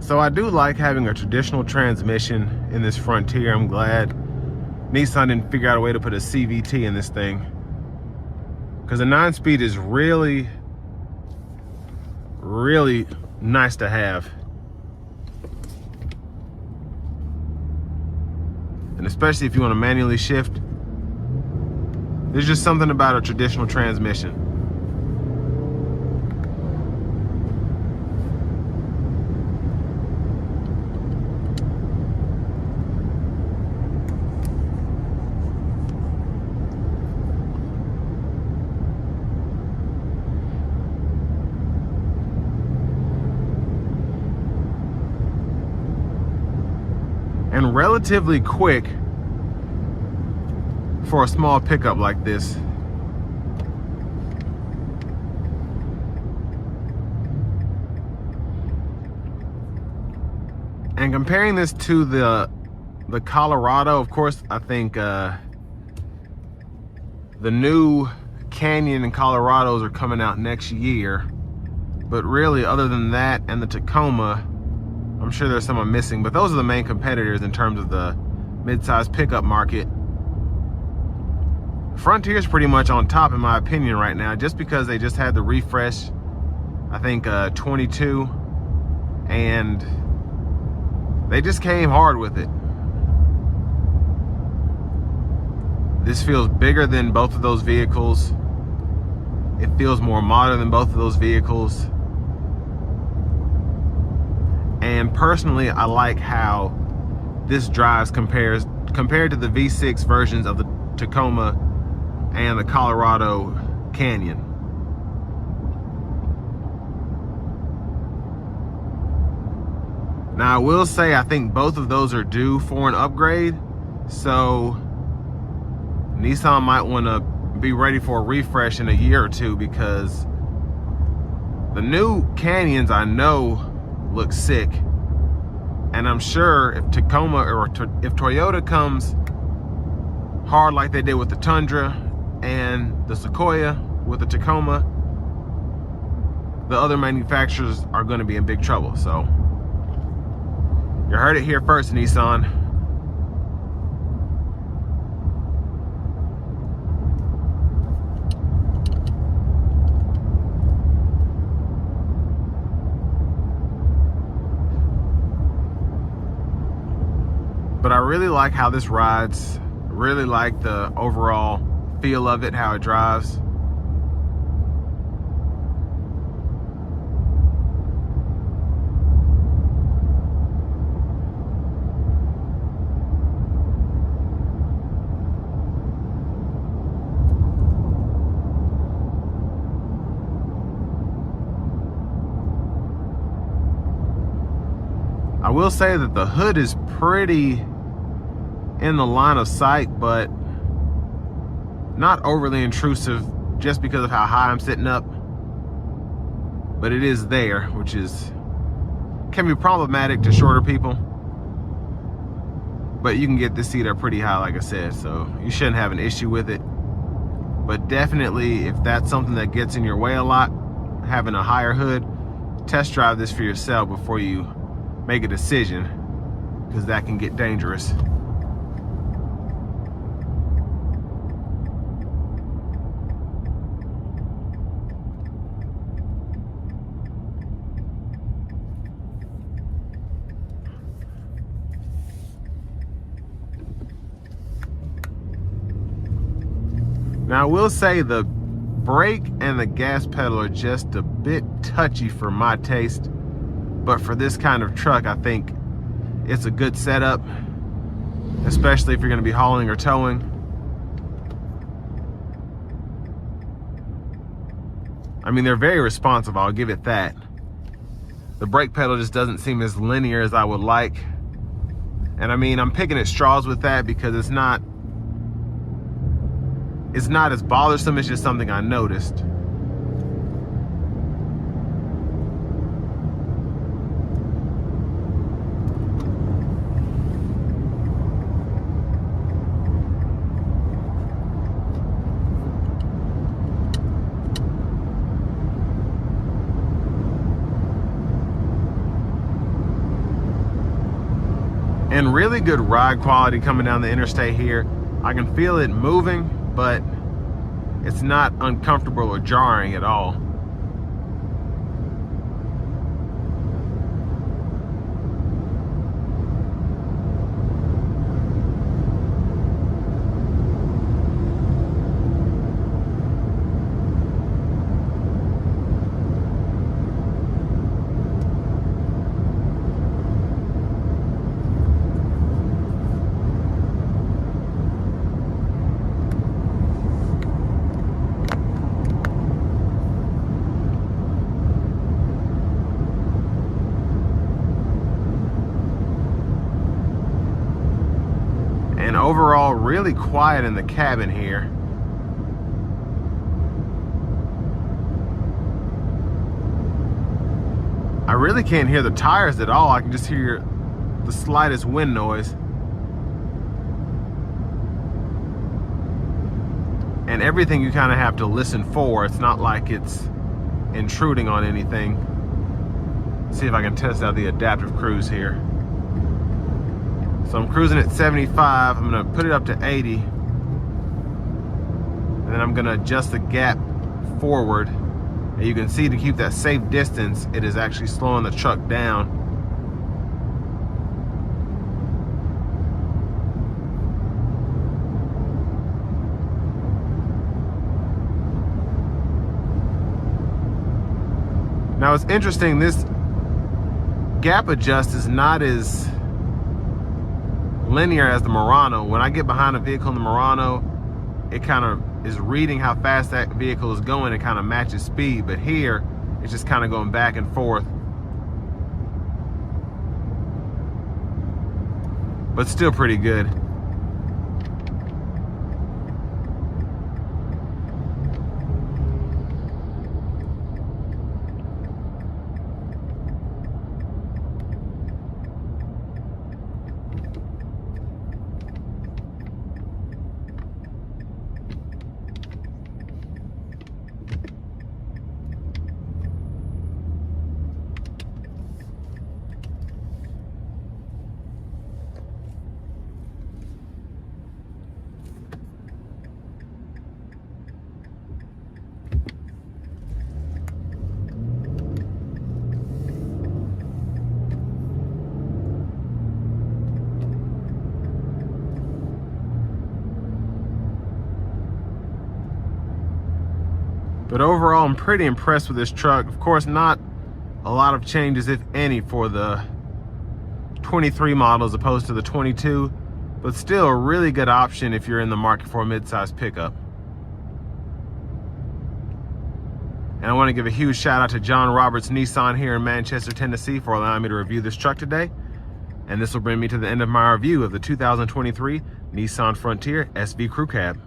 So I do like having a traditional transmission in this Frontier. I'm glad Nissan didn't figure out a way to put a CVT in this thing, because the 9-speed is really nice to have. And especially if you want to manually shift, there's just something about a traditional transmission. And relatively quick for a small pickup like this. And comparing this to the Colorado, of course, I think the new Canyon and Colorados are coming out next year. But really, other than that and the Tacoma, I'm sure there's some I'm missing, but those are the main competitors in terms of the mid-size pickup market. Frontier's pretty much on top in my opinion right now, just because they just had the refresh, I think 22, and they just came hard with it. This feels bigger than both of those vehicles. It feels more modern than both of those vehicles. And personally, I like how this drives compared to the V6 versions of the Tacoma and the Colorado Canyon. Now, I will say I think both of those are due for an upgrade, so Nissan might want to be ready for a refresh in a year or two, because the new Canyons I know look sick, and I'm sure if Tacoma or if Toyota comes hard like they did with the Tundra and the Sequoia with the Tacoma, the other manufacturers are going to be in big trouble. So you heard it here first, Nissan. But I really like how this rides. Really like the overall feel of it, how it drives. I will say that the hood is pretty in the line of sight, but not overly intrusive, just because of how high I'm sitting up. But it is there, which can be problematic to shorter people. But you can get this seat up pretty high, like I said, so you shouldn't have an issue with it. But definitely, if that's something that gets in your way a lot, having a higher hood, test drive this for yourself before you make a decision, because that can get dangerous. Now, I will say the brake and the gas pedal are just a bit touchy for my taste, but for this kind of truck, I think it's a good setup, especially if you're going to be hauling or towing. I mean, they're very responsive, I'll give it that. The brake pedal just doesn't seem as linear as I would like. And I mean, I'm picking at straws with that because it's not as bothersome, it's just something I noticed. And really good ride quality coming down the interstate here. I can feel it moving, but it's not uncomfortable or jarring at all. And overall, really quiet in the cabin here. I really can't hear the tires at all. I can just hear the slightest wind noise. And everything you kind of have to listen for. It's not like it's intruding on anything. Let's see if I can test out the adaptive cruise here. So I'm cruising at 75, I'm gonna put it up to 80. And then I'm gonna adjust the gap forward. And you can see to keep that safe distance, it is actually slowing the truck down. Now it's interesting, this gap adjust is not as linear as the Murano. When I get behind a vehicle in the Murano, it kind of is reading how fast that vehicle is going and kind of matches speed, but here it's just kind of going back and forth, but still pretty good. But overall, I'm pretty impressed with this truck. Of course, not a lot of changes, if any, for the 23 model as opposed to the 22, but still a really good option if you're in the market for a mid-size pickup. And I want to give a huge shout out to John Roberts Nissan here in Manchester, Tennessee for allowing me to review this truck today. And this will bring me to the end of my review of the 2023 Nissan Frontier SV Crew Cab.